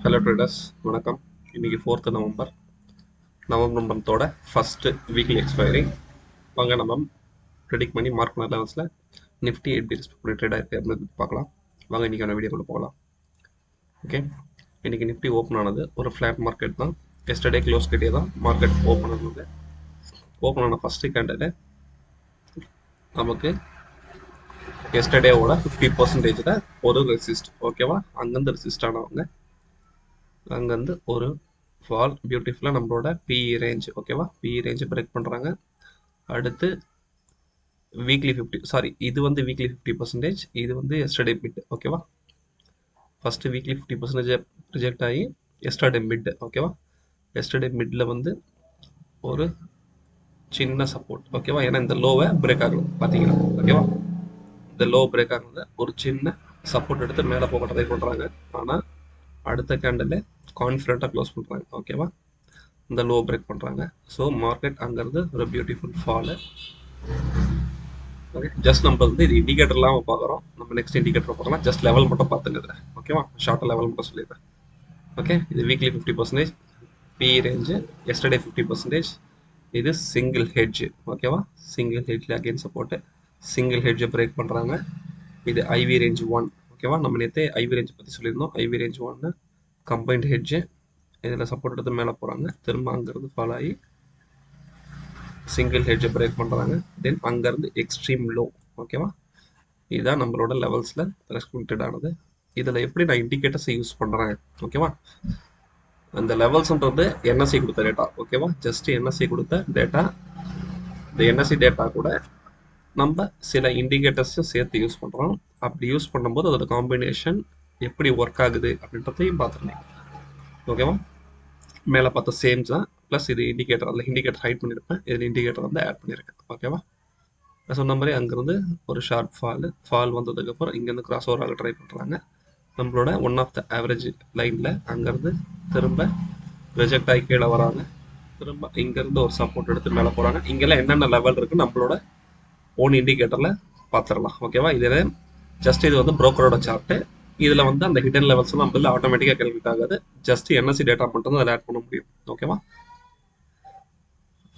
Hello traders, வணக்கம். இன்னைக்கு 4th November மந்தோட ஃபர்ஸ்ட் வீக்லி எக்ஸ்பைரி. வாங்க நம்ம ப்ரெடிக்ட் பண்ணி மார்க் பண்ண லெவல்ஸில் நிஃப்டி எப்படி ரெஸ்பெக்ட் பண்ணி ட்ரேட் ஆயிருக்கு அப்படின்னு பார்க்கலாம். வாங்க இன்றைக்கான வீடியோக்குள்ளே போகலாம். ஓகே, இன்றைக்கி நிஃப்டி ஓப்பன் ஆனது ஒரு ஃப்ளாட் மார்க்கெட் தான். எஸ்டர்டே க்ளோஸ் கிட்டே தான் மார்க்கெட் ஓப்பன் ஆனது. ஓப்பன் ஆன ஃபஸ்ட்டு கேண்டில் நமக்கு எஸ்டர்டேவோட 50% ஒரு ரெசிஸ்ட். ஓகேவா, அங்கேருந்து ரெசிஸ்ட் ஆனவங்க அங்கேருந்து ஒரு ஃபால் பியூட்டிஃபுல்லாக நம்மளோட பிஇ ரேஞ்ச். ஓகேவா, பிஇ ரேஞ்சை பிரேக் பண்ணுறாங்க. அடுத்து வீக்லி 50, இது வந்து வீக்லி 50%, இது வந்து எஸ்டர்டே மிட். ஓகேவா, ஃபஸ்ட்டு வீக்லி 50% ரிஜெக்ட் ஆகி எஸ்டர்டே மிட். ஓகேவா, எஸ்டர்டே மிட்டில் வந்து ஒரு சின்ன சப்போர்ட். ஓகேவா, ஏன்னா இந்த லோவை பிரேக் ஆகணும் பார்த்தீங்கன்னா. ஓகேவா, இந்த லோ பிரேக் ஆகுறது ஒரு சின்ன சப்போர்ட் எடுத்து மேலே போக ட்ரை பண்ணுறாங்க. ஆனால் அடுத்த கேண்டில் கான்ஃபிடண்ட்டாக க்ளோஸ் பண்ணுறாங்க. ஓகேவா, இந்த லோ பிரேக் பண்ணுறாங்க. ஸோ மார்க்கெட் அங்கேருந்து ஒரு பியூட்டிஃபுல் ஃபாலு. ஓகே, ஜஸ்ட் நம்ம வந்து இது இண்டிகேட்டர்லாம் பார்க்குறோம். நம்ம நெக்ஸ்ட் இண்டிகேட்டர் பார்க்கலாம். ஜஸ்ட் லெவல் மட்டும் பார்த்துங்க. ஓகேவா, ஷார்ட்டாக லெவல் மட்டும் சொல்லிடுறேன். ஓகே, இது வீக்லி 50%, பிஇ ரேஞ்சு எஸ்டர்டே 50%. இது சிங்கிள் ஹெட்ஜ். ஓகேவா, சிங்கிள் ஹெட்ஜில் அகெயின் சப்போர்ட்டு. சிங்கிள் ஹெட்ஜை பிரேக் பண்ணுறாங்க. இது ஐவி ரேஞ்ச் 1. ஓகேவா, நம்ம நேற்று ஐவி ரேஞ்ச் பற்றி சொல்லியிருந்தோம். IV range 1 combined hedge. இதில் சப்போர்ட் எடுத்து மேலே போகிறாங்க. திரும்ப அங்கேருந்து ஃபாலோ ஆகி சிங்கிள் ஹெட்ஜை பிரேக் பண்ணுறாங்க. தென் அங்கேருந்து எக்ஸ்ட்ரீம் லோ. ஓகேவா, இதுதான் நம்மளோட லெவல்ஸில் ரெஸ்பெக்டட் ஆனது. இதில் எப்படி நான் இண்டிகேட்டர்ஸை யூஸ் பண்ணுறேன். ஓகேவா, அந்த லெவல்ஸ்ன்றது என்எஸ்சி கொடுத்த டேட்டா. ஓகேவா, ஜஸ்ட் என்எஸ்சி கொடுத்த டேட்டா. இந்த என்எஸ்சி டேட்டா கூட நம்ம சில இண்டிகேட்டர்ஸும் சேர்த்து யூஸ் பண்ணுறோம். அப்படி யூஸ் பண்ணும்போது அதோட காம்பினேஷன் எப்படி ஒர்க் ஆகுது அப்படின்றதையும் பார்த்துருந்தேன். ஓகேவா, மேலே பார்த்த சேம்ஸ் தான். ப்ளஸ் இது இண்டிகேட்டர், அதில் இண்டிகேட்டர் ஹைட் பண்ணியிருப்பேன், இதில் இண்டிகேட்டர் வந்து ஆட் பண்ணியிருக்கேன். ஓகேவா, நான் சொன்ன மாதிரி அங்கேருந்து ஒரு ஷார்ப் ஃபால் வந்ததுக்கப்புறம் இங்கேருந்து கிராஸ் ஓவர் ஆக ட்ரை பண்ணுறாங்க. நம்மளோட ஒன் ஆஃப் த ஆவரேஜ் லைனில் அங்கேருந்து திரும்ப ரிஜெக்ட் ஆகி கீழே வராங்க. திரும்ப இங்கேருந்து ஒரு சப்போர்ட் எடுத்து மேலே போகிறாங்க. இங்கெல்லாம் என்னென்ன லெவல் இருக்குது நம்மளோட ஓன் இண்டிகேட்டரில் பார்த்துடலாம். ஓகேவா, இதில் ஜஸ்ட் இது வந்து ப்ரோக்கரோட சார்ட்டு. இதில் வந்து அந்த ஹிடன் லெவல்ஸ்லாம் நம்ம இதில் ஆட்டோமேட்டிக்காக கேல்குலேட் ஆகாது. ஜஸ்ட் என்எஸ்சி டேட்டா மட்டும் தான் அதில் ஆட் பண்ண முடியும். ஓகேவா,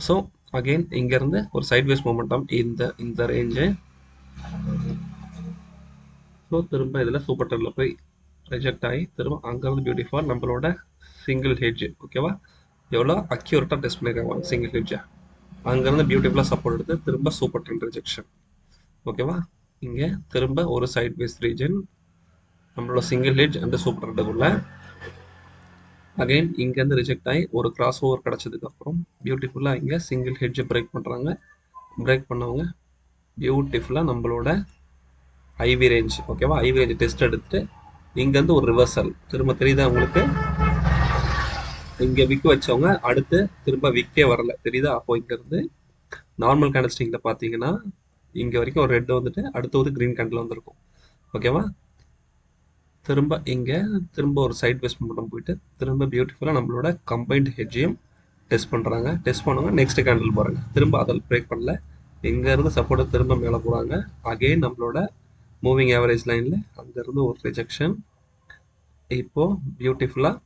ஸோ அகெயின் இங்கேருந்து ஒரு சைட்வேஸ் மொமெண்டம் இந்த ரேஞ்சு. ஸோ திரும்ப இதில் சூப்பர் ட்ரெண்டில் போய் ரிஜெக்ட் ஆகி திரும்ப அங்கேருந்து பியூட்டிஃபுல் நம்மளோட சிங்கிள் ஹெட்ஜ். ஓகேவா, எவ்வளோ அக்யூரேட்டாக டெஸ்ட் பண்ணியிருக்காங்க சிங்கிள் ஹெட்ஜை. அங்கேருந்து பியூட்டிஃபுல்லாக சப்போர்ட் எடுத்து திரும்ப சூப்பர் ட்ரெண்ட் ரிஜெக்ஷன். ஓகேவா, இங்கே திரும்ப ஒரு சைட்வேஸ் ரீஜன் நம்மளோட சிங்கிள் ஹெட்ஜ் அந்த சூப்பர் ட்ரெண்டுக்குள்ள. அகைன் இங்கேருந்து ரிஜெக்ட் ஆகி ஒரு கிராஸ் ஓவர் கிடச்சதுக்கப்புறம் பியூட்டிஃபுல்லாக இங்கே சிங்கிள் ஹெட்ஜை பிரேக் பண்ணுறாங்க. பிரேக் பண்ணவங்க பியூட்டிஃபுல்லாக நம்மளோட ஐவி ரேஞ்ச். ஓகேவா, ஐவி ரேஞ்ச் டெஸ்ட் எடுத்துட்டு இங்கேருந்து ஒரு ரிவர்சல் திரும்ப தெரியுதா உங்களுக்கு. இங்கே விற்க வச்சவங்க அடுத்து திரும்ப விற்கே வரல, தெரியுதா. அப்போ இங்கேருந்து நார்மல் கேண்டில் ஸ்டிக்கில் பார்த்தீங்கன்னா இங்கே வரைக்கும் ஒரு ரெட் வந்துட்டு அடுத்து ஒரு க்ரீன் கேண்டில் வந்திருக்கும். ஓகேவா, திரும்ப இங்கே திரும்ப ஒரு சைட் வேஸ் மட்டும் போயிட்டு திரும்ப பியூட்டிஃபுல்லாக நம்மளோட கம்பைன்ட் ஹெட்ஜையும் டெஸ்ட் பண்ணுறாங்க. டெஸ்ட் பண்ணுவாங்க, நெக்ஸ்ட் கேண்டில் போகிறாங்க. திரும்ப அதில் பிரேக் பண்ணல, இங்கேருந்து சப்போர்ட் திரும்ப மேலே போகிறாங்க. அகெயின் நம்மளோட மூவிங் ஆவரேஜ் லைனில் அங்கேருந்து ஒரு ரிஜெக்ஷன். இப்போது பியூட்டிஃபுல்லாக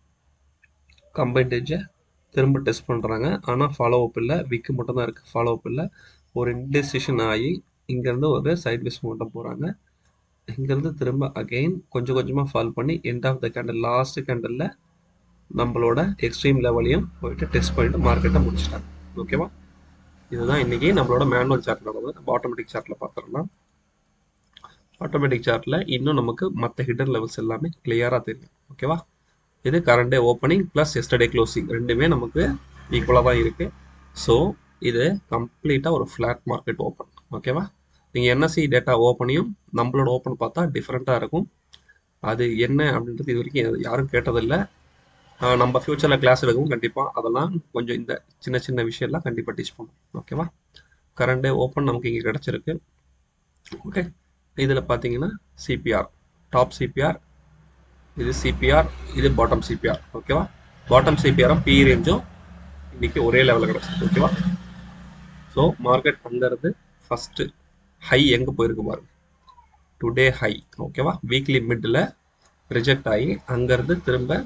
கம்பைன்ட் ஹெட்ஜை திரும்ப டெஸ்ட் பண்ணுறாங்க. ஆனால் ஃபாலோ அப் இல்லை, விக்கு மட்டும் தான் இருக்குது, ஃபாலோ அப் இல்லை. ஒரு இன்டெசிஷன் ஆகி இங்கேருந்து ஒரு சைட் வேஸ் மட்டும் போகிறாங்க. இங்கேருந்து திரும்ப அகெயின் கொஞ்சம் கொஞ்சமாக ஃபால் பண்ணி end of the candle last கேண்டலில் நம்மளோட எக்ஸ்ட்ரீம் லெவலையும் போயிட்டு டெஸ்ட் பண்ணிட்டு மார்க்கெட்டை முடிச்சிட்டாங்க. ஓகேவா, இதுதான் இன்றைக்கி நம்மளோட மேனுவல் சார்ட் நடந்தது. நம்ம ஆட்டோமேட்டிக் சார்ட்டில் பார்த்துடலாம். ஆட்டோமேட்டிக் சார்ட்டில் இன்னும் நமக்கு மற்ற ஹிடன் லெவல்ஸ் எல்லாமே கிளியராக தெரியும். ஓகேவா, இது கரண்ட் டே ஓப்பனிங் ப்ளஸ் எஸ்டர்டே க்ளோசிங் ரெண்டுமே நமக்கு ஈக்குவலாக தான் இருக்குது. ஸோ இது கம்ப்ளீட்டாக ஒரு ஃப்ளாட் மார்க்கெட் ஓப்பன். ஓகேவா, நீங்கள் என்எஸ்சி டேட்டா ஓப்பனையும் நம்மளோட ஓப்பன் பார்த்தா டிஃப்ரெண்ட்டாக இருக்கும். அது என்ன அப்படின்றது இது வரைக்கும் யாரும் கேட்டதில்லை. நம்ம ஃப்யூச்சரில் கிளாஸ் எடுக்கவும் கண்டிப்பாக அதெல்லாம் கொஞ்சம் இந்த சின்ன சின்ன விஷயம்லாம் கண்டிப்பாக டீச் பண்ணும். ஓகேவா, கரண்ட் டே ஓப்பன் நமக்கு இங்கே கிடச்சிருக்கு. ஓகே, இதில் பார்த்தீங்கன்னா சிபிஆர், டாப் சிபிஆர், இது சிபிஆர், இது பாட்டம் சிபிஆர். ஓகேவா, பாட்டம் சிபிஆரும் பி ரேஞ்சும் இன்னைக்கு ஒரே லெவலில் கிடச்சிருக்கு. ஓகேவா, ஸோ மார்க்கெட் அங்கேருந்து ஃபஸ்ட்டு ஹை எங்கே போயிருக்கு பாருங்க, டுடே ஹை. ஓகேவா, வீக்லி மிட்டில் ரிஜெக்ட் ஆகி அங்கேருந்து திரும்ப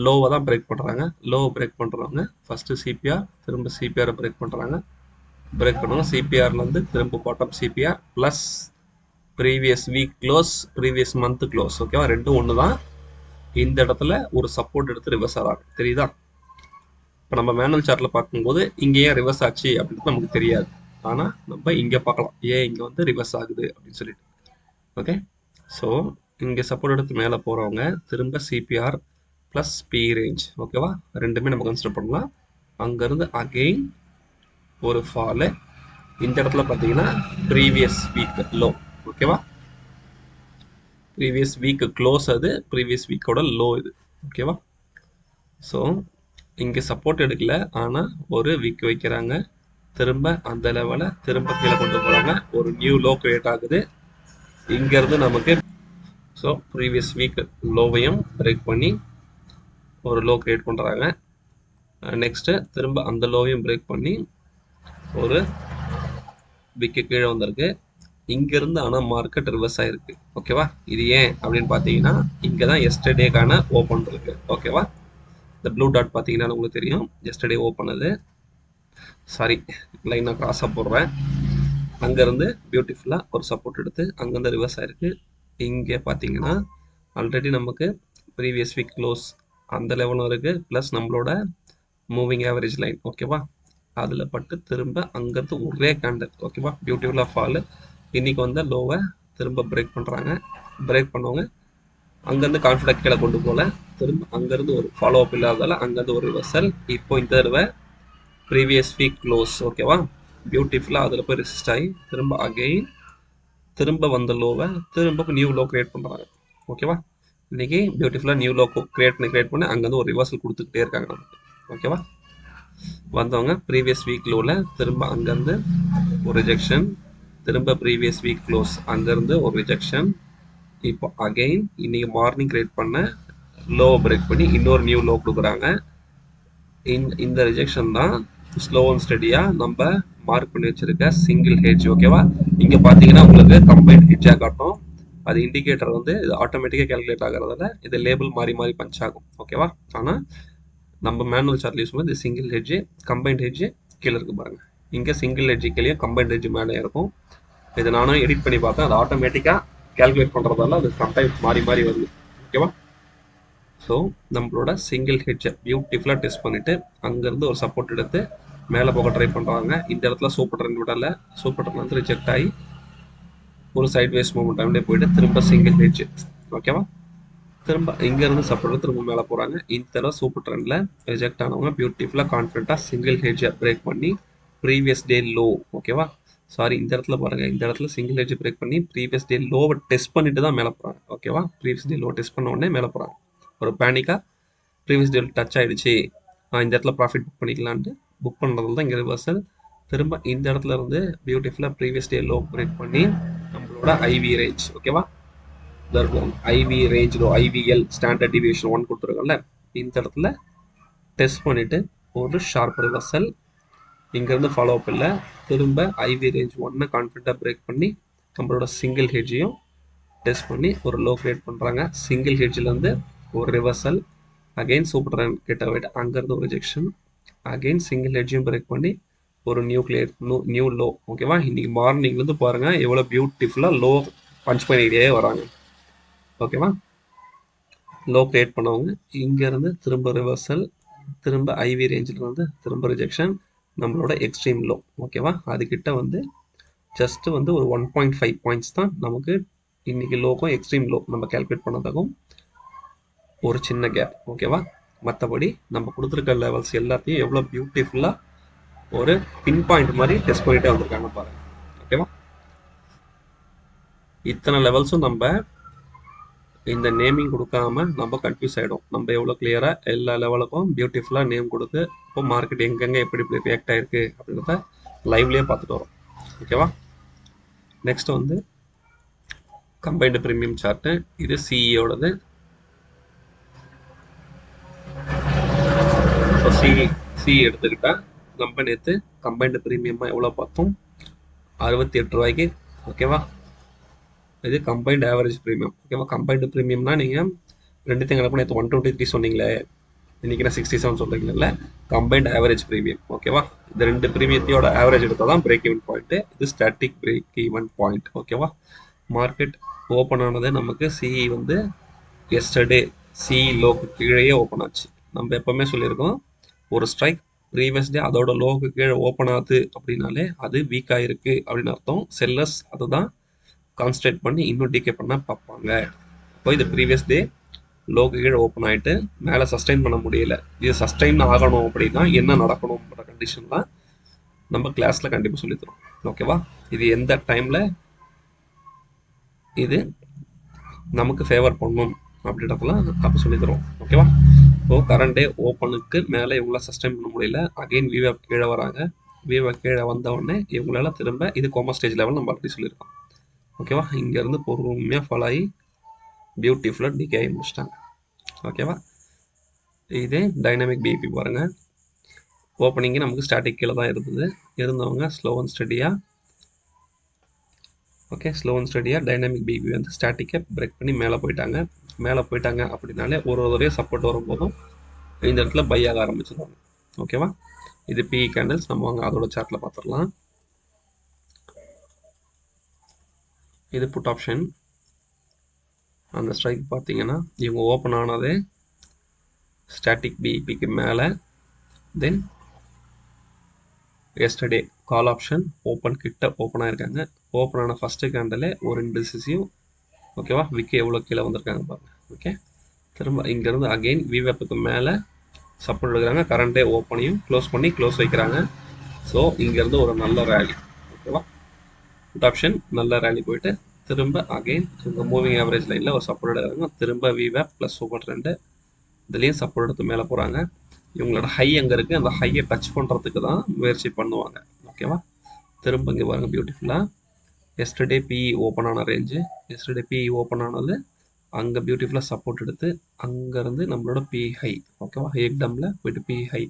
லோவை தான் பிரேக் பண்ணுறாங்க. லோவை பிரேக் பண்ணுறவங்க ஃபஸ்ட்டு சிபிஆர், திரும்ப சிபிஆரை பிரேக் பண்ணுறாங்க. பிரேக் பண்ணுவாங்க. சிபிஆர்லேருந்து திரும்ப bottom CPR plus previous week close, previous month close. ஓகேவா, ரெண்டும் ஒன்று தான். இந்த இடத்துல ஒரு சப்போர்ட் எடுத்து ரிவர்ஸ் ஆகிறாங்க. தெரியுதா? இப்போ நம்ம மேனுவல் சார்ட்டில் பார்க்கும்போது இங்கே ஏன் ரிவர்ஸ் ஆச்சு அப்படின்றது நமக்கு தெரியாது. ஆனால் நம்ம இங்கே பார்க்கலாம் ஏன் இங்கே வந்து ரிவர்ஸ் ஆகுது அப்படின்னு சொல்லிட்டு. ஓகே, ஸோ இங்கே சப்போர்ட் எடுத்து மேலே போகிறவங்க திரும்ப சிபிஆர் ப்ளஸ் பி ரேஞ்ச். ஓகேவா, ரெண்டுமே நம்ம கன்சிடர் பண்ணலாம். அங்கேருந்து அகெயின் ஒரு ஃபாலு. இந்த இடத்துல பார்த்தீங்கன்னா ப்ரீவியஸ் வீக் லோ. ஓகேவா, ப்ரீவியஸ் வீக் க்ளோஸ், அது ப்ரீவியஸ் வீக்கோட லோ இது. ஓகேவா, ஸோ இங்கே சப்போர்ட் எடுக்கல, ஆனால் ஒரு வீக் வைக்கிறாங்க. திரும்ப அந்த லெவலை திரும்ப கீழே கொண்டு போகிறாங்க. ஒரு நியூ லோ கிரியேட் ஆகுது இங்கேருந்து நமக்கு. ஸோ ப்ரீவியஸ் வீக் லோவையும் பிரேக் பண்ணி ஒரு லோ கிரியேட் பண்ணுறாங்க. நெக்ஸ்ட்டு திரும்ப அந்த லோவையும் பிரேக் பண்ணி ஒரு வீக்கு கீழே வந்திருக்கு. இங்கேருந்து ஆனால் மார்க்கெட் ரிவர்ஸ் ஆகிருக்கு. ஓகேவா, இது ஏன் அப்படின்னு பார்த்தீங்கன்னா இங்கே தான் எஸ்டர்டேக்கான ஓப்பன் இருக்குது. ஓகேவா, இந்த ப்ளூ டாட் பார்த்தீங்கன்னா உங்களுக்கு தெரியும் எஸ்டர்டே ஓப்பன். அது சாரி, லைனாக கிராஸாக போடுறேன். அங்கேருந்து பியூட்டிஃபுல்லாக ஒரு சப்போர்ட் எடுத்து அங்கேருந்து ரிவர்ஸ் ஆகிருக்கு. இங்கே பார்த்தீங்கன்னா ஆல்ரெடி நமக்கு ப்ரீவியஸ் வீக் க்ளோஸ் அந்த லெவலும் இருக்குது, ப்ளஸ் நம்மளோட மூவிங் ஆவரேஜ் லைன். ஓகேவா, அதில் பட்டு திரும்ப அங்கேருந்து ஒரே கேண்டல். ஓகேவா, பியூட்டிஃபுல்லாக ஃபாலு. இன்றைக்கி வந்து லோவை திரும்ப பிரேக் பண்ணுறாங்க. பிரேக் பண்ணவங்க அங்கேருந்து கான்ஃபிடென்ட் கீழே கொண்டு போகல, திரும்ப அங்கேருந்து ஒரு ஃபாலோ அப் இல்லாததால் அங்கேருந்து ஒரு ரிவர்சல். இப்போ இந்த தடவை ப்ரீவியஸ் வீக் க்ளோஸ். ஓகேவா, பியூட்டிஃபுல்லாக அதில் போய் ரெசிஸ்ட் ஆகி திரும்ப அகெயின் திரும்ப வந்த லோவை திரும்ப நியூ லோ கிரியேட் பண்ணுறாங்க. ஓகேவா, இன்றைக்கி பியூட்டிஃபுல்லாக நியூ லோ கிரியேட் பண்ணி அங்கேருந்து ஒரு ரிவர்சல் கொடுத்துக்கிட்டே இருக்காங்க நமக்கு. ஓகேவா, வந்தவங்க ப்ரீவியஸ் வீக் லோவில் திரும்ப அங்கேருந்து ஒரு ரிஜெக்ஷன், திரும்ப ப்ரீவியஸ் வீக் க்ளோஸ் அங்கேருந்து ஒரு ரிஜெக்ஷன். இப்போ அகெயின் இன்னைக்கு மார்னிங் கிரியேட் பண்ண லோ பிரேக் பண்ணி இன்னொரு நியூ லோ கொடுக்குறாங்க. இந்த ரிஜெக்ஷன் தான் ஸ்லோ அண்ட் ஸ்டடியாக நம்ம மார்க் பண்ணி வச்சிருக்க சிங்கிள் ஹெட்ஜ். ஓகேவா, இங்கே பார்த்தீங்கன்னா உங்களுக்கு கம்பைன்ட் ஹெட்ஜாக காட்டும். அது இண்டிகேட்டர் வந்து இது ஆட்டோமேட்டிக்காக கேல்குலேட் ஆகிறதால இது லேபிள் மாறி மாறி பஞ்ச் ஆகும். ஓகேவா, ஆனால் நம்ம மேனுவல் சார்ட் யூஸ் பண்ணி சிங்கிள் ஹெட்ஜு கம்பைன்ட் ஹெட்ஜு கீழே இருக்கு பாருங்க. இங்கே சிங்கிள் ஹெட்ஜு கீழே கம்பைன்ட் ஹெட்ஜு மேலே இருக்கும். இதை நானும் எடிட் பண்ணி பார்த்தேன், அது ஆட்டோமேட்டிக்காக கேல்குலேட் பண்ணுறதால அது சம்டைம்ஸ் மாறி மாறி வருது. ஓகேவா, ஸோ நம்மளோட சிங்கிள் ஹெட்ஜை பியூட்டிஃபுல்லாக டெஸ்ட் பண்ணிவிட்டு அங்கேருந்து ஒரு சப்போர்ட் எடுத்து மேலே போக ட்ரை பண்ணுறாங்க. இந்த இடத்துல சூப்பர் ட்ரெண்ட் விடலை, சூப்பர் ட்ரெண்ட் வந்து ரிஜெக்ட் ஆகி ஒரு சைட் வேஸ் மூவ்மெண்ட் டைம்லேயே போயிட்டு திரும்ப சிங்கிள் ஹெட்ஜ். ஓகேவா, திரும்ப இங்கேருந்து சப்போர்ட் திரும்ப மேலே போகிறாங்க. இந்த தடவை சூப்பர் ட்ரெண்டில் ரிஜெக்ட் ஆனவங்க பியூட்டிஃபுல்லாக கான்ஃபிடென்ட்டாக சிங்கிள் ஹெட்ஜை பிரேக் பண்ணி ப்ரீவியஸ் டே லோ. ஓகேவா, சாரி, இந்த இடத்துல பாருங்கள், இந்த இடத்துல சிங்கிள் ஹெட்ஜ் பிரேக் பண்ணி ப்ரீவியஸ் டே லோவை டெஸ்ட் பண்ணிட்டு தான் மேலே போகிறாங்க. ஓகேவா, ப்ரீவியஸ் டே லோ டெஸ்ட் பண்ண உடனே மேலே போகிறாங்க. ஒரு பேனிக்காக ப்ரீவியஸ் டே டச் ஆகிடுச்சு, இந்த இடத்துல ப்ராஃபிட் புக் பண்ணிக்கலான்ட்டு புக் பண்ணுறதுல தான் இங்கே ரிவர்சல். திரும்ப இந்த இடத்துல இருந்து பியூட்டிஃபுல்லாக ப்ரீவியஸ் டே லோ பிரேக் பண்ணி நம்மளோட ஐவி ரேஞ்ச். ஓகேவா, இருக்கும் IV range low, IVL standard deviation 1 கொடுத்துருக்கோம்ல, இந்த இடத்துல டெஸ்ட் பண்ணிவிட்டு ஒரு ஷார்ப் ரிவர்சல். இங்கேருந்து ஃபாலோ அப் இல்லை, திரும்ப ஐவி ரேஞ்ச் 1 கான்ஃபிடென்ட்டாக பிரேக் பண்ணி நம்மளோட சிங்கிள் ஹெட்ஜையும் டெஸ்ட் பண்ணி ஒரு லோ கிரியேட் பண்ணுறாங்க. சிங்கிள் ஹெட்ஜிலேருந்து ஒரு ரிவர்சல், அகெயின் சூப்பர் ட்ரெண்ட் கிட்ட போய்ட்டு அங்கேருந்து ஒரு ரிஜெக்ஷன், அகெயின் சிங்கிள் ஹெட்ஜையும் பிரேக் பண்ணி ஒரு நியூ லோ. ஓகேவா, இன்றைக்கி மார்னிங்லேருந்து பாருங்கள் எவ்வளோ பியூட்டிஃபுல்லாக லோ பஞ்ச் பண்ணிக்கிட்டே வராங்க. ஓகேவா, லோ கிரியேட் பண்ணவங்க இங்கேருந்து திரும்ப ரிவர்சல், திரும்ப ஐவி ரேஞ்சில் வந்து திரும்ப ரிஜெக்ஷன், நம்மளோட எக்ஸ்ட்ரீம் லோ. ஓகேவா, அதுக்கிட்ட வந்து ஜஸ்ட்டு வந்து ஒரு 1.5 பாயிண்ட்ஸ் தான் நமக்கு இன்றைக்கி லோக்கும் எக்ஸ்ட்ரீம் லோ நம்ம கேல்குலேட் பண்ணதாகும் ஒரு சின்ன கேப். ஓகேவா, மற்றபடி நம்ம கொடுத்துருக்க லெவல்ஸ் எல்லாத்தையும் எவ்வளோ பியூட்டிஃபுல்லாக ஒரு பின் பாயிண்ட் மாதிரி டெஸ்ட் பண்ணிகிட்டே வந்திருக்காங்க பாருங்கள். ஓகேவா, இத்தனை லெவல்ஸும் நம்ம இந்த நேமிங் கொடுக்காம நம்ம கன்ஃபியூஸ் ஆகிடும். நம்ம எவ்வளோ கிளியராக எல்லா லெவலுக்கும் பியூட்டிஃபுல்லாக நேம் கொடுத்து இப்போ மார்க்கெட் எங்கெங்கே எப்படி எப்படி ரியாக்ட் ஆகிருக்கு அப்படின்றத லைவ்லேயே பார்த்துட்டு வரோம். ஓகேவா, நெக்ஸ்ட் வந்து கம்பைன்டு ப்ரீமியம் சார்ட்டு. இது சிஇயோடது. இப்போ சிஇ எடுத்துக்கிட்டா நம்ம நேற்று கம்பைன்டு ப்ரீமியமாக எவ்வளோ பார்த்தோம், 68 ரூபாய்க்கு. ஓகேவா, இது கம்பைன்டு ஆவரேஜ் ப்ரீமியம். ஓகேவா, கம்பைன்டு ப்ரீமியம்னா நீங்கள் ரெண்டுத்தையும் கணக்கு நேற்று 123 சொன்னீங்களே, இன்றைக்கி நான் 67 சொல்கிறீங்கல்ல, கம்பைன்ட் ஆவரேஜ் ப்ரீமியம். ஓகேவா? இந்த ரெண்டு ப்ரீமியத்தையோட ஆவரேஜ் எடுத்தால் தான் பிரேக் ஈவன் பாயிண்ட்டு. இது ஸ்டாட்டிக் பிரேக் ஈவன் பாயிண்ட். ஓகேவா? மார்க்கெட் ஓப்பன் ஆனது நமக்கு சிஇ வந்து எஸ்டர்டே சிஇ லோக்கு கீழேயே ஓப்பன் ஆச்சு. நம்ம எப்போவுமே சொல்லியிருக்கோம், ஒரு ஸ்ட்ரைக் ப்ரீவியஸ் டே அதோட லோக்கு கீழே ஓப்பன் ஆகுது அப்படின்னாலே அது வீக்காக இருக்குது அப்படின்னு அர்த்தம். செல்லர்ஸ் அதை தான் கான்சன்ட்ரேட் பண்ணி இன்னும் டிகே பண்ண பார்ப்பாங்க. இப்போ இது ப்ரீவியஸ் டே லோக்கு கீழே ஓப்பன் ஆகிட்டு மேலே சஸ்டைன் பண்ண முடியல. இது சஸ்டைன் ஆகணும் அப்படின்னா என்ன நடக்கணுங்கிற கண்டிஷன்லாம் நம்ம கிளாஸில் கண்டிப்பாக சொல்லித்தரோம். ஓகேவா? இது எந்த டைமில் இது நமக்கு ஃபேவர் பண்ணும் அப்படின்றதெல்லாம் அப்போ சொல்லித்தரோம். ஓகேவா? இப்போது கரண்ட் டே ஓப்பனுக்கு மேலே இவங்களாம் சஸ்டைன் பண்ண முடியல. அகெயின் விவேப் கீழே வராங்க. விவேப் கீழே வந்த உடனே இவங்களால திரும்ப இது கோமா ஸ்டேஜ் லெவல் நம்ம அப்படி சொல்லியிருக்கோம். ஓகேவா? இங்கேருந்து பொறுமையாக ஃபாலோ ஆகி பியூட்டிஃபுல்லாக டிகே ஆகி முடிச்சிட்டாங்க. ஓகேவா? இதே டைனாமிக் பிபி பாருங்கள். ஓப்பனிங்கு நமக்கு ஸ்டாட்டிக் கீழே தான் இருந்தவங்க ஸ்லோ அண்ட் ஸ்டடியாக ஸ்லோ அண்ட் ஸ்டடியாக டைனாமிக் பிபி வந்து ஸ்டாட்டிக்கை பிரேக் பண்ணி மேலே போயிட்டாங்க அப்படின்னாலே ஒரே சப்போர்ட் வரும்போதும் இந்த இடத்துல பை ஆக ஆரம்பிச்சிருவாங்க. ஓகேவா? இது பிஇ கேண்டில்ஸ். நம்ம வாங்க அதோட சார்ட்டில் பார்த்துடலாம். இது புட் ஆப்ஷன். அந்த ஸ்ட்ரைக் பார்த்தீங்கன்னா இவங்க ஓப்பன் ஆனதே ஸ்டாட்டிக் பிஇபிக்கு மேலே. தென் எஸ்டர்டே கால் ஆப்ஷன் ஓப்பன் கிட்ட ஓப்பன் ஆகிருக்காங்க. ஓப்பன் ஆன ஃபஸ்ட்டு கேண்டில் ஒரு இன்டிசிசிவ். ஓகேவா? விக்கு எவ்வளோ கீழே வந்திருக்காங்க பாருங்கள். ஓகே, திரும்ப இங்கேருந்து அகெயின் விவேப்புக்கு மேலே சப்போர்ட் எடுக்கிறாங்க. கரண்ட்டே ஓப்பனையும் க்ளோஸ் வைக்கிறாங்க. ஸோ இங்கேருந்து ஒரு நல்ல ரேலி. ஓகேவா? புட் ஆப்ஷன் நல்ல ரேலி போயிட்டு திரும்ப அகெயின் இந்த மூவிங் ஆவரேஜ் லைனில் ஒரு சப்போர்ட் எடுக்கிறாங்க. திரும்ப விவேப் ப்ளஸ் சூப்பர் ட்ரெண்டு இதுலேயும் சப்போர்ட் எடுத்து மேலே போகிறாங்க. இவங்களோட ஹை எங்கே இருக்குது, அந்த ஹையை டச் பண்ணுறதுக்கு தான் முயற்சி பண்ணுவாங்க. ஓகேவா? திரும்ப இங்கே பாருங்கள் பியூட்டிஃபுல்லாக எஸ்டர்டே பிஇ ஓப்பன் ஆன ரேஞ்சு. எஸ்டர்டே பிஇ ஓப்பன் ஆனது அங்கே பியூட்டிஃபுல்லாக சப்போர்ட் எடுத்து அங்கேருந்து நம்மளோட பிஇ ஹை. ஓகேவா? ஏக்டமில் போய்ட்டு பிஇ ஹை.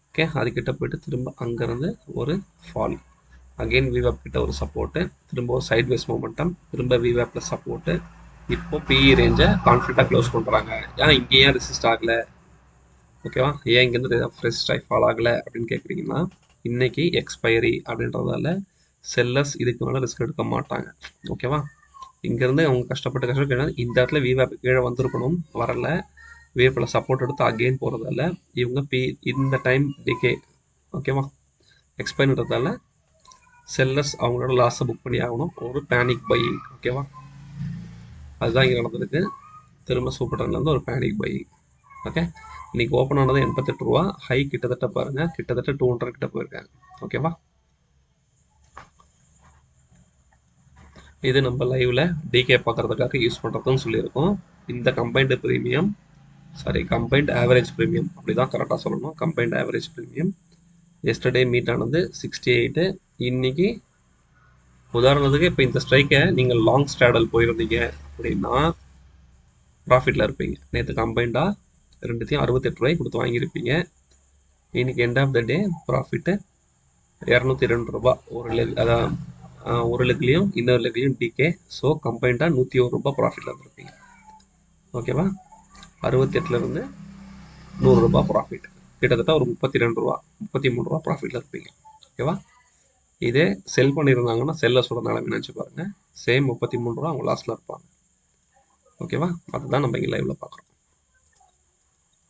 ஓகே, அதுக்கிட்ட போய்ட்டு திரும்ப அங்கேருந்து ஒரு ஃபால். அகெயின் விவேப் கிட்ட ஒரு சப்போர்ட்டு, திரும்ப ஒரு சைட்வேஸ் மூமெண்டம், திரும்ப விவேப்பில் சப்போர்ட்டு. இப்போ பிஇ ரேஞ்சை கான்ஃபிடண்ட்டாக க்ளோஸ் பண்ணுறாங்க. ஏன் இங்கே ஏன் ரெசிஸ்ட் ஆகலை? ஓகேவா? ஏன் இங்கேருந்து ஃப்ரெஷ் ஸ்ட்ரைக் ஃபால் ஆகலை அப்படின்னு கேட்குறீங்கன்னா, இன்றைக்கி எக்ஸ்பைரி அப்படின்றதால செல்லர்ஸ் இதுக்கு மேலே ரிஸ்க் எடுக்க மாட்டாங்க. ஓகேவா? இங்கேருந்து அவங்க கஷ்டப்பட்டு இந்த இடத்துல விவேப் கீழே வந்திருக்கணும், வரலை. விவேப்பில் சப்போர்ட் எடுத்து அகெயின் போகிறதால இவங்க இந்த டைம் டிகே. ஓகேவா? எக்ஸ்பைர்ன்றதால செல்லர்ஸ் அவங்களோட லாஸை புக் பண்ணி ஆகணும். ஒரு பேனிக் பையிங். ஓகேவா? அதுதான் இங்கே நடந்திருக்கு. திரும்ப சூப்பர் ட்ரெண்ட்லேருந்து ஒரு பேனிக் பையிங். ஓகே, இன்னைக்கு ஓப்பன் ஆனது 88 ரூபா. ஹை கிட்டத்தட்ட பாருங்கள், கிட்டத்தட்ட 200 கிட்ட போயிருக்காங்க. ஓகேவா? இது நம்ம லைவில் டிகே பார்க்குறதுக்காக யூஸ் பண்ணுறதுன்னு சொல்லியிருக்கோம். இந்த கம்பைன்டு ஆவரேஜ் ப்ரீமியம் அப்படி தான் கரெக்டாக சொல்லணும். Combined average premium yesterday meet ஆனது 68. இன்னைக்கு உதாரணத்துக்கு இப்போ இந்த ஸ்ட்ரைக்கை நீங்கள் லாங் ஸ்ட்ராடல் போயிருந்தீங்க அப்படின்னா ப்ராஃபிட்டில் இருப்பீங்க. நேற்று கம்பைண்டாக ரெண்டுத்தையும் 68 ரூபாய் கொடுத்து வாங்கியிருப்பீங்க. இன்னைக்கு end of the day profit 202 ரூபா. ஒரு லெக்லையும் இன்னொரு லெக்லையும் டிகே. ஸோ கம்பைண்டாக 101 ரூபா ப்ராஃபிட்டில் இருந்திருப்பீங்க. ஓகேவா? 68லேருந்து 100 ரூபா ப்ராஃபிட், கிட்டத்தட்ட ஒரு 32 ரூபா 33 ரூபா ப்ராஃபிட்டில் இருப்பீங்க. ஓகேவா? இதே செல் பண்ணியிருந்தாங்கன்னா செல்லர்ஸோட நிலைமை நினச்சி பாருங்கள். சேம் 33 ரூபா அவங்க லாஸ்ட்டில் இருப்பாங்க. ஓகேவா? அதுதான் நம்ம இங்கே லைவில் பார்க்குறோம்.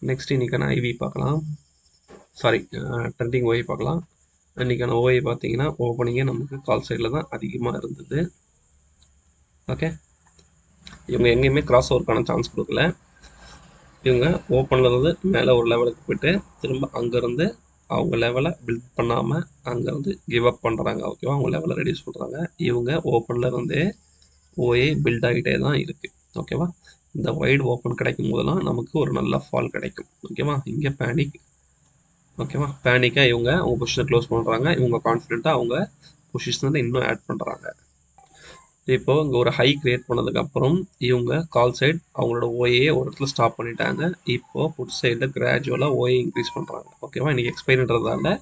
நெக்ஸ்ட் இன்றைக்கான ஐவி பார்க்கலாம். ட்ரெண்டிங் ஓஐ பார்க்கலாம். இன்றைக்கான ஓஐ பார்த்தீங்கன்னா ஓப்பனிங்கே நமக்கு கால் சைடில் தான் அதிகமாக இருந்தது. ஓகே, இவங்க எங்கேயுமே கிராஸ் ஓவருக்கான சான்ஸ் கொடுக்கல. இவங்க ஓப்பனில் இருந்து மேலே ஒரு லெவலுக்கு போய்ட்டு திரும்ப அங்கேருந்து அவங்க லெவலை பில்ட் பண்ணாமல் அங்கேருந்து கிவ் அப் பண்ணுறாங்க. ஓகேவா? அவங்க லெவலை ரெடியூஸ் பண்ணுறாங்க. இவங்க ஓப்பனில் இருந்தே ஓஏ பில்ட் ஆகிட்டே தான் இருக்குது. ஓகேவா? இந்த வைடு ஓப்பன் கிடைக்கும் போதெல்லாம் நமக்கு ஒரு நல்ல ஃபால் கிடைக்கும். ஓகேவா? இங்கே பேனிக். ஓகேவா? பேனிக்காக இவங்க அவங்க பொசிஷனை க்ளோஸ் பண்ணுறாங்க. இவங்க கான்ஃபிடென்ட்டாக அவங்க பொசிஷனில் இன்னும் ஆட் பண்ணுறாங்க. இப்போ இங்கே ஒரு ஹை கிரியேட் பண்ணதுக்கப்புறம் இவங்க கால் சைடு அவங்களோட ஓஏ ஒரு இடத்துல ஸ்டாப் பண்ணிட்டாங்க. இப்போ புட் சைடில் கிராஜுவலாக ஓஏ இன்க்ரீஸ் பண்ணுறாங்க. ஓகேவா? இன்றைக்கி எக்ஸ்பைரின்றதால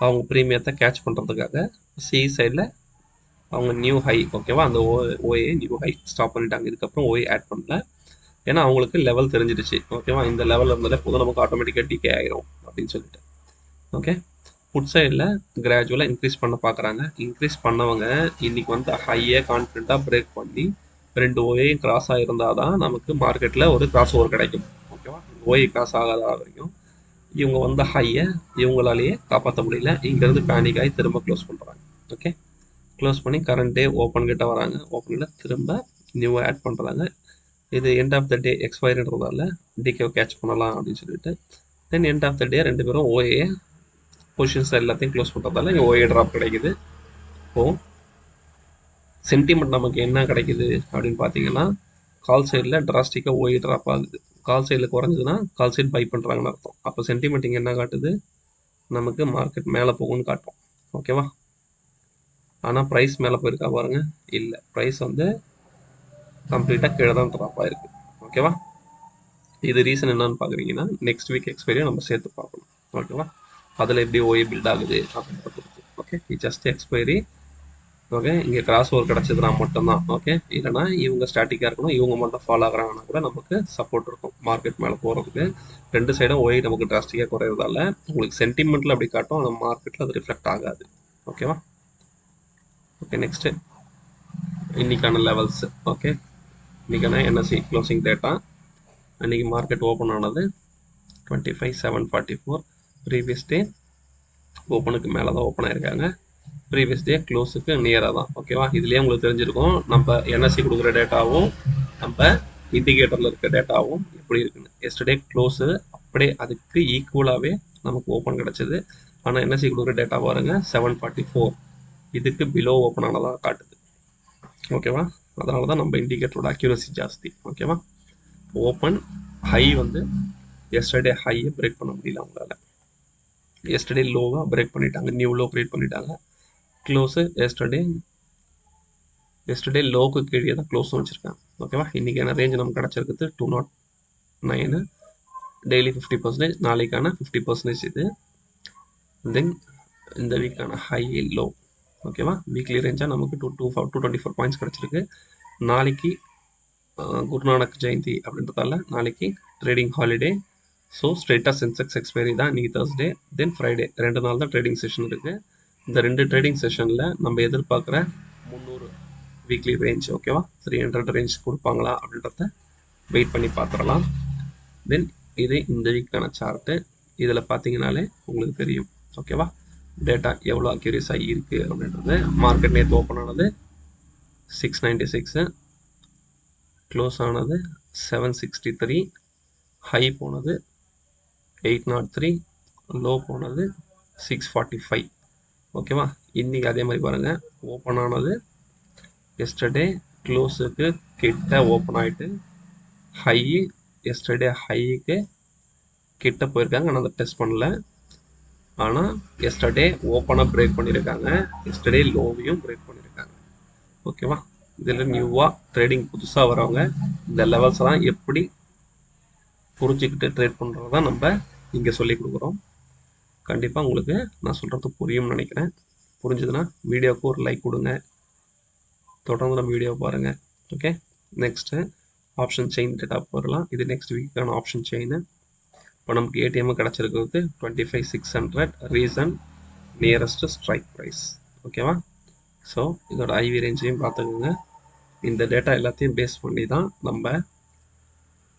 அவங்க ப்ரீமியத்தை கேட்ச் பண்ணுறதுக்காக சி சைடில் அவங்க நியூ ஹை. ஓகேவா? அந்த ஓஏ நியூ ஹை ஸ்டாப் பண்ணிட்டாங்க. இதுக்கப்புறம் ஓஏ ஆட் பண்ணல. ஏன்னா அவங்களுக்கு லெவல் தெரிஞ்சிடுச்சு. ஓகேவா, இந்த லெவலில் இருந்தாலே போதும் நமக்கு ஆட்டோமேட்டிக்காக டிகே ஆகிரும் அப்படின்னு சொல்லிட்டு. ஓகே, புட் சைடில் கிராஜுவலாக இன்க்ரீஸ் பண்ண பார்க்குறாங்க. இன்க்ரீஸ் பண்ணவங்க இன்னைக்கு வந்து ஹையை கான்ஃபிடண்ட்டாக பிரேக் பண்ணி 2 ஓஏ கிராஸ் ஆகிருந்தால் தான் நமக்கு மார்க்கெட்டில் ஒரு கிராஸ் ஓவர் கிடைக்கும். ஓகேவா, ஓஏ கிராஸ் ஆகாத வரைக்கும் இவங்க வந்த ஹையை இவங்களாலேயே காப்பாற்ற முடியல. இங்கேருந்து பேனிக் ஆகி திரும்ப க்ளோஸ் பண்ணுறாங்க. ஓகே, க்ளோஸ் பண்ணி கரண்ட் டே ஓப்பன் கிட்ட வராங்க. ஓப்பனில் திரும்ப நியூ ஆட் பண்ணுறாங்க. இது எண்ட் ஆஃப் த டே எக்ஸ்பைரின்றதால டிகே கேட்ச் பண்ணலாம் அப்படின்னு சொல்லிட்டு தென் எண்ட் ஆஃப் த டே 2 பேரும் ஓஏ பொசிஷன்ஸ் எல்லாத்தையும் க்ளோஸ் பண்ணுறதால இங்கே ஓஏ ட்ராப் கிடைக்குது. இப்போது சென்டிமெண்ட் நமக்கு என்ன கிடைக்குது அப்படின்னு பார்த்தீங்கன்னா, கால் சைடில் டிராஸ்டிக்காக ஓஏ ட்ராப் ஆகுது. கால் சைடில் குறைஞ்சதுன்னா கால் சைட் பை பண்ணுறாங்கன்னு அர்த்தம். அப்போ சென்டிமெண்ட் இங்கே என்ன காட்டுது, நமக்கு மார்க்கெட் மேலே போகும்னு காட்டும். ஓகேவா, ஆனால் ப்ரைஸ் மேலே போயிருக்கா பாருங்க, இல்லை, ப்ரைஸ் வந்து கம்ப்ளீட்டாக கீழே தான் ட்ராப் ஆயிருக்கு. ஓகேவா, இது ரீசன் என்னன்னு பார்க்குறீங்கன்னா நெக்ஸ்ட் வீக் எக்ஸ்பைரியை நம்ம சேர்த்து பார்க்கணும். ஓகேவா, அதில் எப்படி ஓஏ பில்ட் ஆகுது அப்படின்றத பொறுத்து. Okay, just expiry. ஓகே, இங்கே கிராஸ் ஓவர் கிடச்சதுனா மட்டும்தான். ஓகே, இல்லைனா இவங்க ஸ்டாட்டிக்காக இருக்கணும், இவங்க மட்டும் ஃபாலோ ஆகுறாங்கன்னா கூட நமக்கு சப்போர்ட் இருக்கும் மார்க்கெட் மேலே போகிறதுக்கு. 2 சைடும் ஓஏ நமக்கு டிராஸ்டிக்காக குறையிறதால உங்களுக்கு சென்டிமெண்ட்டில் அப்படி காட்டும், ஆனால் மார்க்கெட்டில் அது ரிஃப்ளெக்ட் ஆகாது. ஓகேவா, ஓகே, நெக்ஸ்ட்டு இன்னைக்கான லெவல்ஸ். ஓகே, இன்னைக்கான என்எஸ்சி க்ளோசிங் டேட்டா. அன்றைக்கி மார்க்கெட் ஓப்பன் ஆனது 25,744. ப்ரீவியஸ் டே ஓப்பனுக்கு மேலே தான் ஓப்பன் ஆயிருக்காங்க. ப்ரீவியஸ் டே க்ளோஸுக்கு நியராக தான். ஓகேவா, இதுலேயே உங்களுக்கு தெரிஞ்சிருக்கும் நம்ம என்எஸ்சி கொடுக்குற டேட்டாவும் நம்ம இண்டிகேட்டரில் இருக்க டேட்டாவும் எப்படி இருக்குன்னு. எஸ்டர்டே க்ளோஸு அப்படியே அதுக்கு ஈக்குவலாகவே நமக்கு ஓப்பன் கிடச்சிது. ஆனால் என்எஸ்சி கொடுக்குற டேட்டா பாருங்கள் 744, இதுக்கு பிலோ ஓப்பன் ஆனதாக காட்டுது. ஓகேவா, அதனால தான் நம்ம இண்டிகேட்டரோட அக்யூரசி ஜாஸ்தி. ஓகேவா, ஓப்பன் ஹை வந்து எஸ்டர்டே ஹையை பிரேக் பண்ண முடியல அவங்களால. எஸ்டர்டே லோவாக பிரேக் பண்ணிட்டாங்க, நியூ லோ கிரியேட் பண்ணிட்டாங்க. க்ளோஸு எஸ்டர்டே லோக்கு கீழே தான் க்ளோஸும் வச்சுருக்காங்க. ஓகேவா, இன்றைக்கான ரேஞ்ச் நமக்கு கிடச்சிருக்குது 209, டெய்லி 50%, நாளைக்கான 50% இது. தென் இந்த வீக்கான ஹை லோ. ஓகேவா, வீக்லி ரேஞ்சாக நமக்கு 224 பாயிண்ட்ஸ் கிடச்சிருக்கு. நாளைக்கு குருநானக் ஜெயந்தி அப்படின்றதால நாளைக்கு ட்ரேடிங் ஹாலிடே. ஸோ ஸ்ட்ரெயிட்டாக சென்செக்ஸ் எக்ஸ்பைரி தான் இன்றைக்கி Thursday, தென் ஃப்ரைடே 2 நாள் தான் ட்ரேடிங் செஷன் இருக்குது. இந்த 2 ட்ரேடிங் செஷனில் நம்ம எதிர்பார்க்குற 300 வீக்லி ரேஞ்ச், ஓகேவா, 300 ரேஞ்ச் கொடுப்பாங்களா அப்படின்றத வெயிட் பண்ணி பார்த்துடலாம். தென் இது இந்த வீக்கான சார்ட்டு. இதில் பார்த்தீங்கனாலே உங்களுக்கு தெரியும். ஓகேவா, டேட்டா எவ்வளோ அக்யூரேஸாக இருக்குது அப்படின்றது. மார்க்கெட் நேற்று ஓப்பன் ஆனது 696, க்ளோஸ் ஆனது 763, ஹை போனது 803, லோ போனது 645. ஓகேவா, இன்றைக்கி அதே மாதிரி பாருங்கள், ஓப்பன் ஆனது எஸ்டர்டே க்ளோஸுக்கு கிட்ட ஓப்பன் ஆகிட்டு ஹை எஸ்டர்டே ஹைக்கு கிட்ட போயிருக்காங்க, ஆனால் அதை டெஸ்ட் பண்ணல. ஆனால் எஸ்டர்டே ஓப்பனாக பிரேக் பண்ணியிருக்காங்க, எஸ்டர்டே லோவையும் பிரேக் பண்ணியிருக்காங்க. ஓகேவா, இதில் நியூவாக ட்ரேடிங் புதுசாக வரவங்க இந்த லெவல்ஸ்லாம் எப்படி புரிஞ்சுக்கிட்டு ட்ரேட் பண்ணுறது தான் நம்ம இங்கே சொல்லி கொடுக்குறோம். கண்டிப்பாக உங்களுக்கு நான் சொல்கிறது புரியும்னு நினைக்கிறேன். புரிஞ்சுதுன்னா வீடியோவுக்கு ஒரு லைக் கொடுங்க, தொடர்ந்து நம்ம வீடியோ பாருங்கள். Okay, next option chain data போடலாம். இது நெக்ஸ்ட் வீக்கான ஆப்ஷன் செயின். இப்போ நமக்கு ஏடிஎம் கிடச்சிருக்கிறது 25,600, ரீசன் நியரஸ்ட் ஸ்ட்ரைக் ப்ரைஸ். ஓகேவா, ஸோ இதோட ஐவி ரேஞ்சையும் பார்த்துக்கோங்க. இந்த டேட்டா எல்லாத்தையும் பேஸ் பண்ணி தான் நம்ம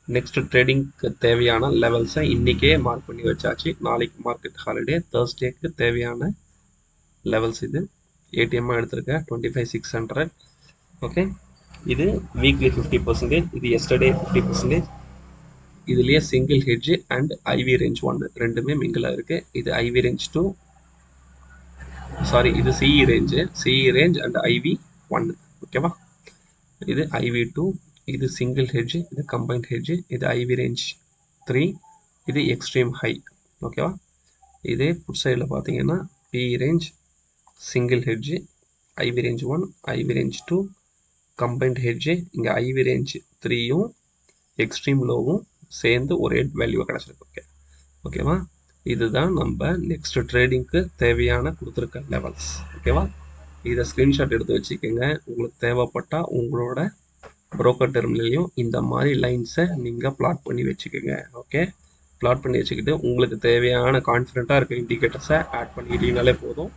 நெக்ஸ்ட் ட்ரேடிங்க்கு தேவையான லெவல்ஸை இன்றைக்கே மார்க் பண்ணி வச்சாச்சு. நாளைக்கு மார்க்கெட் ஹாலிடே, தேர்ஸ்டேக்கு தேவையான லெவல்ஸ் இது. ஏடிஎம்மாக எடுத்திருக்கேன் 25,600. ஓகே, இது வீக்லி 50%, இது எஸ்டர்டே 50%. இதுலேயே single hedge and IV range 1 ரெண்டுமே மிங்கிளாக இருக்குது. இது ஐவி ரேஞ்ச் 2, சாரி, இது சிஇ ரேஞ்ச் அண்ட் ஐவி 1. ஓகேவா, இது ஐவி 2, இது சிங்கிள் ஹெட்ஜ், இது கம்பைன்ட் ஹெட்ஜ், இது ஐவி ரேஞ்ச் 3, இது எக்ஸ்ட்ரீம் ஹை. ஓகேவா, இதே புட் சைடில் பார்த்தீங்கன்னா PE range, single hedge, IV range 1, IV range 2, combined hedge. இங்கே ஐவி ரேஞ்ச் 3யும் எக்ஸ்ட்ரீம் லோவும் சேர்ந்து ஒரே வேல்யூ கிடச்சிருக்கு. ஓகேவா, இதுதான் நம்ம நெக்ஸ்ட் ட்ரேடிங்க்கு தேவையான கொடுத்துருக்க லெவல்ஸ். ஓகேவா, இதை ஸ்க்ரீன்ஷாட் எடுத்து வச்சுக்கோங்க. உங்களுக்கு தேவைப்பட்டால் உங்களோட broker டெர்மினலையும் இந்த மாதிரி லைன்ஸை நீங்கள் பிளாட் பண்ணி வச்சுக்கோங்க. ஓகே, பிளாட் பண்ணி வச்சுக்கிட்டு உங்களுக்கு தேவையான கான்ஃபிடென்ட்டாக இருக்க இண்டிகேட்டர்ஸை ஆட் பண்ணிக்கிட்டீங்கனாலே போதும்.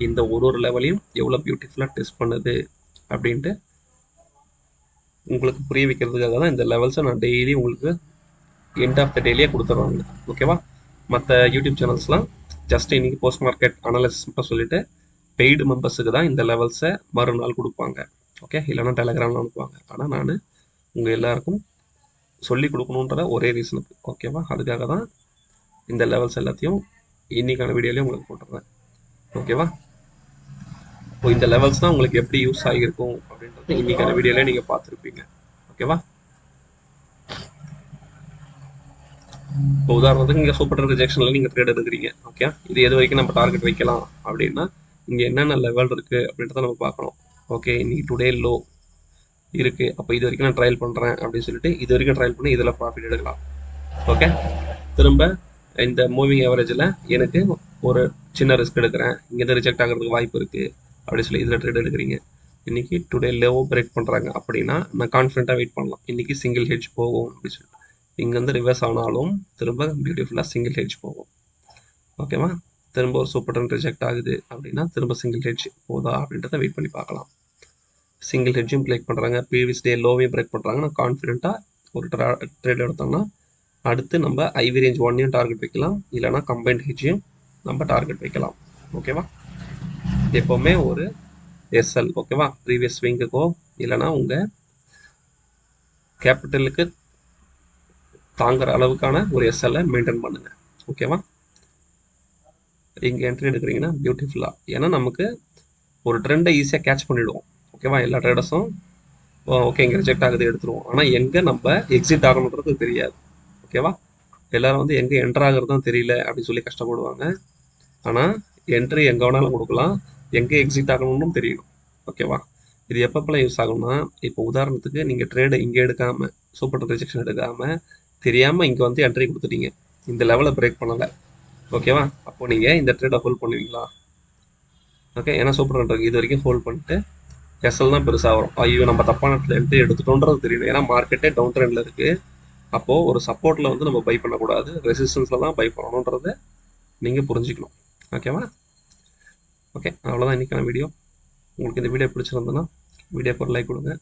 இந்த ஒரு லெவலையும் எவ்வளோ பியூட்டிஃபுல்லாக டெஸ்ட் பண்ணுது அப்படின்ட்டு உங்களுக்கு புரிய வைக்கிறதுக்காக தான் இந்த லெவல்ஸை நான் டெய்லி உங்களுக்கு எண்ட் ஆஃப் த டேலியே கொடுத்துருவாங்க. ஓகேவா? மற்ற யூடியூப் சேனல்ஸ்லாம் ஜஸ்ட் இன்னைக்கு போஸ்ட் மார்க்கெட் அனாலிசிஸ் மட்டும் சொல்லிட்டு பெய்டு மெம்பர்ஸுக்கு தான் இந்த லெவல்ஸை மறுநாள் கொடுப்பாங்க. ஓகே, இல்லைனா டெலகிராமில் அனுப்புவாங்க. ஆனால் நான் உங்கள் எல்லாருக்கும் சொல்லி கொடுக்கணுன்ற ஒரே ரீசனுக்கு. ஓகேவா? அதுக்காக தான் இந்த லெவல்ஸ் எல்லாத்தையும் இன்னைக்கான வீடியோலேயே உங்களுக்கு போட்டுறேன். ஓகேவா? இப்போ இந்த லெவல்ஸ் தான் உங்களுக்கு எப்படி யூஸ் ஆகியிருக்கும் அப்படின்றது இன்னைக்கான வீடியோலேயே நீங்கள் பார்த்துருப்பீங்க. ஓகேவா? இப்போ உதாரணத்துக்கு இங்கே சூப்பர் ட்ரெண்ட் ரிஜெக்ஷனில் நீங்கள் ட்ரேட் எடுக்கிறீங்க. ஓகே, இது எது வரைக்கும் நம்ம டார்கெட் வைக்கலாம் அப்படின்னா இங்கே என்னென்ன லெவல் இருக்குது அப்படின்றத நம்ம பார்க்கணும். ஓகே, இன்னைக்கு டுடே லோ இருக்குது, அப்போ இது வரைக்கும் நான் ட்ரையல் பண்ணுறேன் அப்படின்னு சொல்லிட்டு இது வரைக்கும் ட்ரையல் பண்ணி இதில் ப்ராஃபிட் எடுக்கலாம். ஓகே, திரும்ப இந்த மூவிங் ஆவரேஜில் எனக்கு ஒரு சின்ன ரிஸ்க் எடுக்கிறேன், இங்கேருந்து ரிஜெக்ட் ஆகிறதுக்கு வாய்ப்பு இருக்குது அப்படின்னு சொல்லி இதில் ட்ரேட் எடுக்கிறீங்க. இன்றைக்கி டுடே லோ பிரேக் பண்ணுறாங்க அப்படின்னா நான் கான்ஃபிடென்ட்டாக வெயிட் பண்ணலாம், இன்றைக்கி சிங்கிள் ஹெட்ஜ் போகும் அப்படின்னு சொல்லிட்டு. இங்கேருந்து ரிவர்ஸ் ஆனாலும் திரும்ப பியூட்டிஃபுல்லாக சிங்கிள் ஹெட்ஜ் போகும். ஓகேவா? திரும்ப ஒரு சூப்பர் ட்ரெண்ட் ரிஜெக்ட் ஆகுது அப்படின்னா திரும்ப சிங்கிள் ஹெட்ஜ் போதா அப்படின்றத வெயிட் பண்ணி பார்க்கலாம். சிங்கிள் ஹெட்ஜும் பிரேக் பண்ணுறாங்க, ப்ரீவியஸ் டே லோவையும் பிரேக் பண்ணுறாங்க, நான் கான்ஃபிடென்ட்டாக ஒரு ட்ரேட் எடுத்தோம்னா அடுத்து நம்ம ஐவி ரேஞ்ச் 1ஐயும் டார்கெட் வைக்கலாம், இல்லைனா கம்பைன்ட் ஹெட்ஜையும் நம்ம டார்கெட் வைக்கலாம். ஓகேவா? எப்போவுமே ஒரு எஸ்எல், ஓகேவா, ப்ரீவியஸ் ஸ்விங்குக்கோ இல்லைனா உங்கள் கேபிட்டலுக்கு தாங்குற அளவுக்கான ஒரு எஸ்எல்லை மெயின்டைன் பண்ணுங்க. ஓகேவா? இங்கே என்ட்ரி எடுக்கிறீங்கன்னா பியூட்டிஃபுல்லாக, ஏன்னா நமக்கு ஒரு ட்ரெண்டை ஈஸியாக கேட்ச் பண்ணிவிடுவோம். ஓகேவா? எல்லா ட்ரேடர்ஸும் ஓகே இங்கே ரிஜெக்ட் ஆகுது எடுத்துருவோம், ஆனால் எங்கே நம்ம எக்ஸிட் ஆகணுன்றது தெரியாது. ஓகேவா? எல்லாரும் வந்து எங்கே என்ட்ரு ஆகிறது தான் தெரியல அப்படின்னு சொல்லி கஷ்டப்படுவாங்க. ஆனால் என்ட்ரி எங்கே வேணாலும் கொடுக்கலாம், எங்கே எக்ஸிட் ஆகணும்னு தெரியணும். ஓகேவா? இது எப்பப்பெல்லாம் யூஸ் ஆகும்னா, இப்போ உதாரணத்துக்கு நீங்கள் ட்ரேடு இங்கே எடுக்காமல் சூப்பர் ரிஜெக்ஷன் எடுக்காமல் தெரியாமல் இங்கே வந்து என்ட்ரி கொடுத்துட்டீங்க, இந்த லெவலை பிரேக் பண்ணலை. ஓகேவா? அப்போ நீங்கள் இந்த ட்ரேடை ஹோல்ட் பண்ணுவீங்களா? ஓகே, ஏன்னா சூப்பர் ட்ரெண்ட் இது வரைக்கும் ஹோல்ட் பண்ணிட்டு எஸ்எல் தான் பெருசாக வரும். ஐயோ நம்ம தப்பான என்ட்ரி எடுத்துட்டோன்றது தெரியணும், ஏன்னா மார்க்கெட்டே டவுன் ட்ரெண்டில் இருக்குது. அப்போது ஒரு சப்போர்ட்டில் வந்து நம்ம பை பண்ணக்கூடாது, ரெசிஸ்டன்ஸில் தான் பை பண்ணணுன்றதை நீங்கள் புரிஞ்சுக்கணும். ஓகேவா? ஓகே, அவ்வளோதான் இன்றைக்கான வீடியோ. உங்களுக்கு இந்த வீடியோ பிடிச்சிருந்ததுன்னா வீடியோக்கு ஒரு லைக் கொடுங்க,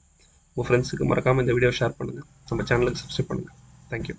உங்கள் ஃப்ரெண்ட்ஸுக்கு மறக்காமல் இந்த வீடியோ ஷேர் பண்ணுங்கள், நம்ம சேனலுக்கு சப்ஸ்கிரைப் பண்ணுங்கள். தேங்க்யூ.